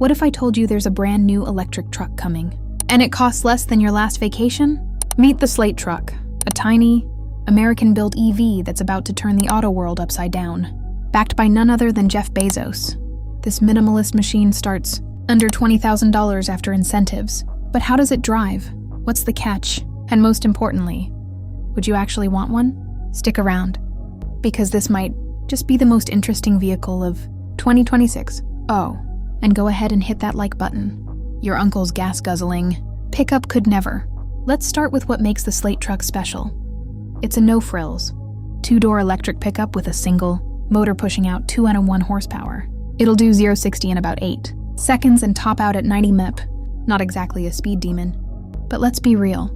What if I told you there's a brand new electric truck coming? And it costs less than your last vacation? Meet the Slate Truck, a tiny, American-built EV that's about to turn the auto world upside down. Backed by none other than Jeff Bezos. This minimalist machine starts under $20,000 after incentives. But how does it drive? What's the catch? And most importantly, would you actually want one? Stick around, because this might just be the most interesting vehicle of 2026. Oh, and go ahead and hit that like button. Your uncle's gas-guzzling pickup could never. Let's start with what makes the Slate Truck special. It's a no-frills, two-door electric pickup with a single motor pushing out 201 horsepower. It'll do 0-60 in about 8 seconds and top out at 90 mph. Not exactly a speed demon. But let's be real.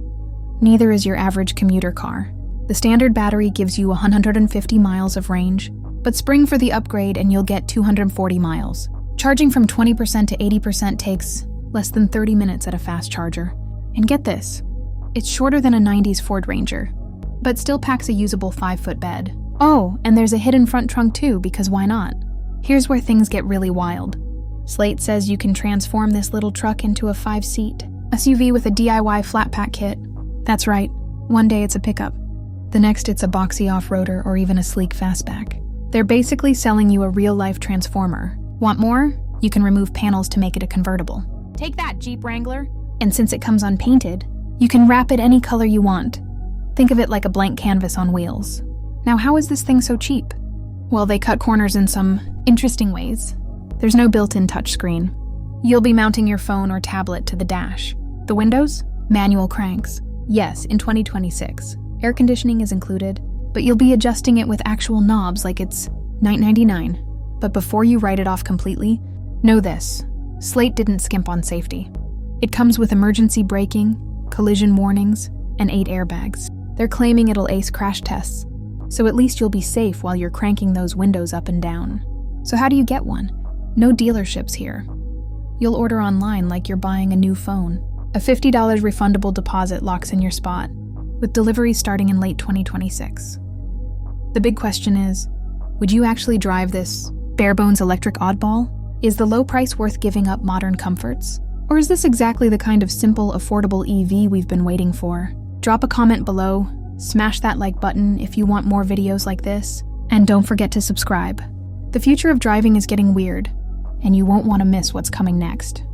Neither is your average commuter car. The standard battery gives you 150 miles of range, but spring for the upgrade and you'll get 240 miles. Charging from 20% to 80% takes less than 30 minutes at a fast charger. And get this, it's shorter than a 90s Ford Ranger, but still packs a usable 5-foot bed. Oh, and there's a hidden front trunk too, because why not? Here's where things get really wild. Slate says you can transform this little truck into a 5-seat SUV with a DIY flat pack kit. That's right, one day it's a pickup. The next it's a boxy off-roader or even a sleek fastback. They're basically selling you a real-life transformer. Want more? You can remove panels to make it a convertible. Take that, Jeep Wrangler! And since it comes unpainted, you can wrap it any color you want. Think of it like a blank canvas on wheels. Now, how is this thing so cheap? Well, they cut corners in some interesting ways. There's no built-in touchscreen. You'll be mounting your phone or tablet to the dash. The windows? Manual cranks. Yes, in 2026. Air conditioning is included, but you'll be adjusting it with actual knobs like it's $9.99. But before you write it off completely, know this. Slate didn't skimp on safety. It comes with emergency braking, collision warnings, and 8 airbags. They're claiming it'll ace crash tests, so at least you'll be safe while you're cranking those windows up and down. So how do you get one? No dealerships here. You'll order online like you're buying a new phone. A $50 refundable deposit locks in your spot, with delivery starting in late 2026. The big question is, would you actually drive this bare-bones electric oddball? Is the low price worth giving up modern comforts? Or is this exactly the kind of simple, affordable EV we've been waiting for? Drop a comment below, smash that like button if you want more videos like this, and don't forget to subscribe. The future of driving is getting weird, and you won't want to miss what's coming next.